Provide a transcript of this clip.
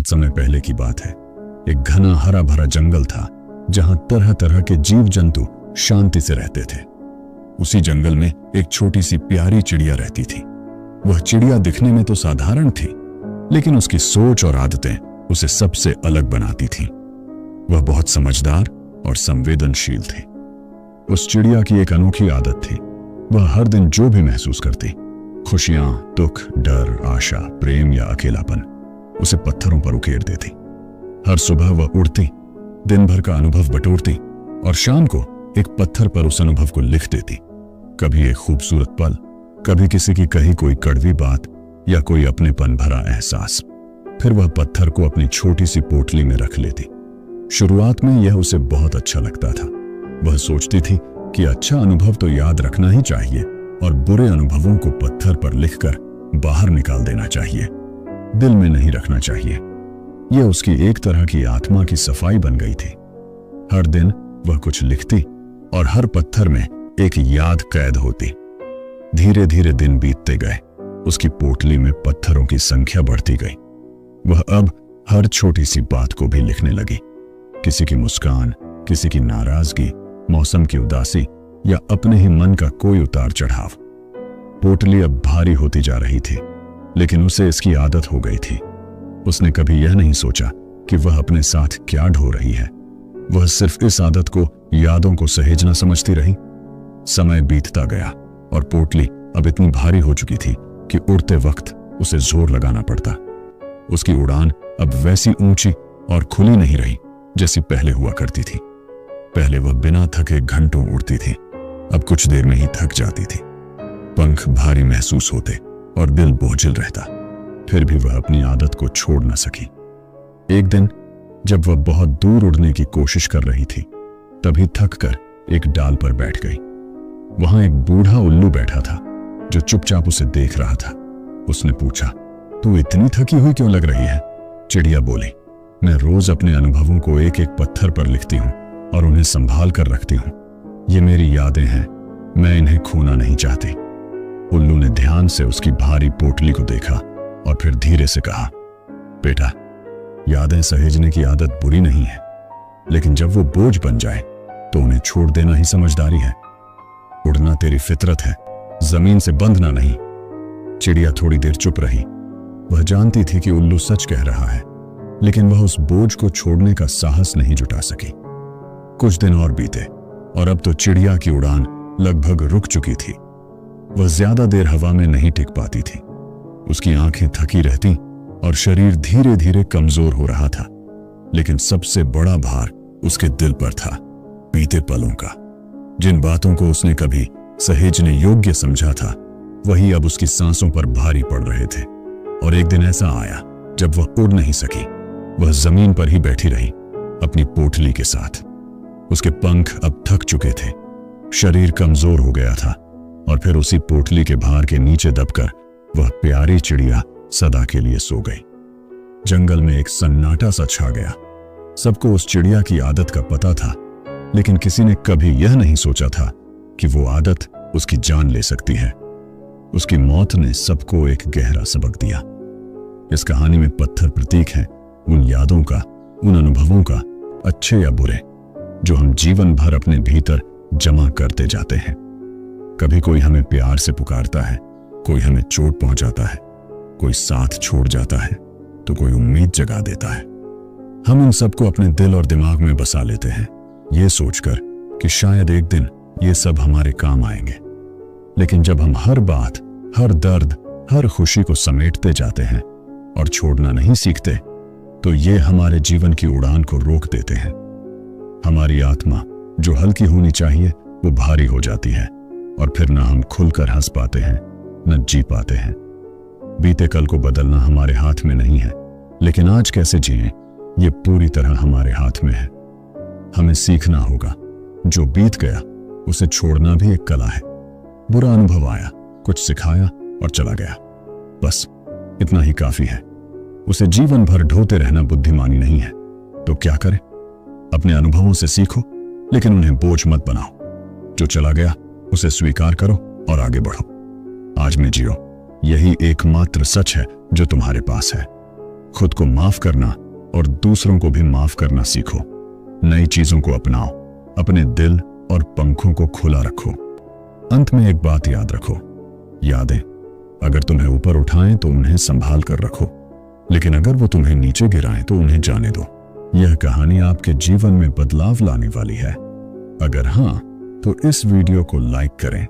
बहुत समय पहले की बात है। एक घना हरा भरा जंगल था जहां तरह तरह के जीव जंतु शांति से रहते थे। उसी जंगल में एक छोटी सी प्यारी चिड़िया रहती थी। वह चिड़िया दिखने में तो साधारण थी, लेकिन उसकी सोच और आदतें उसे सबसे अलग बनाती थीं। वह बहुत समझदार और संवेदनशील थी। उस चिड़िया की एक अनोखी आदत थी। वह हर दिन जो भी महसूस करती, खुशियां, दुख, डर, आशा, प्रेम या अकेलापन, उसे पत्थरों पर उकेर देती। हर सुबह वह उड़ती, दिन भर का अनुभव बटोरती और शाम को एक पत्थर पर उस अनुभव को लिख देती। कभी एक खूबसूरत पल, कभी किसी की कही कोई कड़वी बात या कोई अपनेपन भरा एहसास। फिर वह पत्थर को अपनी छोटी सी पोटली में रख लेती। शुरुआत में यह उसे बहुत अच्छा लगता था। वह सोचती थी कि अच्छा अनुभव तो याद रखना ही चाहिए और बुरे अनुभवों को पत्थर पर लिखकर बाहर निकाल देना चाहिए, दिल में नहीं रखना चाहिए। यह उसकी एक तरह की आत्मा की सफाई बन गई थी। हर दिन वह कुछ लिखती और हर पत्थर में एक याद कैद होती। धीरे धीरे दिन बीतते गए। उसकी पोटली में पत्थरों की संख्या बढ़ती गई। वह अब हर छोटी सी बात को भी लिखने लगी। किसी की मुस्कान, किसी की नाराजगी, मौसम की उदासी या अपने ही मन का कोई उतार चढ़ाव। पोटली अब भारी होती जा रही थी, लेकिन उसे इसकी आदत हो गई थी। उसने कभी यह नहीं सोचा कि वह अपने साथ क्या ढो रही है। वह सिर्फ इस आदत को यादों को सहेजना समझती रही। समय बीतता गया और पोटली अब इतनी भारी हो चुकी थी कि उड़ते वक्त उसे जोर लगाना पड़ता। उसकी उड़ान अब वैसी ऊंची और खुली नहीं रही जैसी पहले हुआ करती थी। पहले वह बिना थके घंटों उड़ती थी, अब कुछ देर में ही थक जाती थी। पंख भारी महसूस होते और दिल बोझिल रहता। फिर भी वह अपनी आदत को छोड़ न सकी। एक दिन जब वह बहुत दूर उड़ने की कोशिश कर रही थी, तभी थक कर एक डाल पर बैठ गई। वहां एक बूढ़ा उल्लू बैठा था जो चुपचाप उसे देख रहा था। उसने पूछा, तू इतनी थकी हुई क्यों लग रही है? चिड़िया बोली, मैं रोज अपने अनुभवों को एक एक पत्थर पर लिखती हूँ और उन्हें संभाल कर रखती हूँ। ये मेरी यादें हैं, मैं इन्हें खोना नहीं चाहती। उल्लू ने ध्यान से उसकी भारी पोटली को देखा और फिर धीरे से कहा, बेटा, यादें सहेजने की आदत बुरी नहीं है, लेकिन जब वो बोझ बन जाए तो उन्हें छोड़ देना ही समझदारी है। उड़ना तेरी फितरत है, जमीन से बंधना नहीं। चिड़िया थोड़ी देर चुप रही। वह जानती थी कि उल्लू सच कह रहा है, लेकिन वह उस बोझ को छोड़ने का साहस नहीं जुटा सकी। कुछ दिन और बीते और अब तो चिड़िया की उड़ान लगभग रुक चुकी थी। वह ज्यादा देर हवा में नहीं टिक पाती थी। उसकी आंखें थकी रहती और शरीर धीरे धीरे कमजोर हो रहा था। लेकिन सबसे बड़ा भार उसके दिल पर था, बीते पलों का। जिन बातों को उसने कभी सहेजने योग्य समझा था, वही अब उसकी सांसों पर भारी पड़ रहे थे। और एक दिन ऐसा आया जब वह उड़ नहीं सकी। वह जमीन पर ही बैठी रही, अपनी पोटली के साथ। उसके पंख अब थक चुके थे, शरीर कमजोर हो गया था और फिर उसी पोटली के भार के नीचे दबकर वह प्यारी चिड़िया सदा के लिए सो गई। जंगल में एक सन्नाटा सा छा गया। सबको उस चिड़िया की आदत का पता था, लेकिन किसी ने कभी यह नहीं सोचा था कि वो आदत उसकी जान ले सकती है। उसकी मौत ने सबको एक गहरा सबक दिया। इस कहानी में पत्थर प्रतीक है उन यादों का, उन अनुभवों का, अच्छे या बुरे, जो हम जीवन भर अपने भीतर जमा करते जाते हैं। कभी कोई हमें प्यार से पुकारता है, कोई हमें चोट पहुंचाता है, कोई साथ छोड़ जाता है, तो कोई उम्मीद जगा देता है। हम इन सबको अपने दिल और दिमाग में बसा लेते हैं, ये सोचकर कि शायद एक दिन ये सब हमारे काम आएंगे। लेकिन जब हम हर बात, हर दर्द, हर खुशी को समेटते जाते हैं और छोड़ना नहीं सीखते, तो ये हमारे जीवन की उड़ान को रोक देते हैं। हमारी आत्मा जो हल्की होनी चाहिए वो भारी हो जाती है और फिर ना हम खुलकर हंस पाते हैं, न जी पाते हैं। बीते कल को बदलना हमारे हाथ में नहीं है, लेकिन आज कैसे जिएं ये पूरी तरह हमारे हाथ में है। हमें सीखना होगा, जो बीत गया उसे छोड़ना भी एक कला है। बुरा अनुभव आया, कुछ सिखाया और चला गया, बस इतना ही काफी है। उसे जीवन भर ढोते रहना बुद्धिमानी नहीं है। तो क्या करें? अपने अनुभवों से सीखो, लेकिन उन्हें बोझ मत बनाओ। जो चला गया उसे स्वीकार करो और आगे बढ़ो। आज में जियो, यही एकमात्र सच है जो तुम्हारे पास है। खुद को माफ करना और दूसरों को भी माफ करना सीखो। नई चीजों को अपनाओ, अपने दिल और पंखों को खुला रखो। अंत में एक बात याद रखो, यादें अगर तुम्हें ऊपर उठाएं तो उन्हें संभाल कर रखो, लेकिन अगर वो तुम्हें नीचे गिराएं तो उन्हें जाने दो। यह कहानी आपके जीवन में बदलाव लाने वाली है। अगर हाँ, तो इस वीडियो को लाइक करें,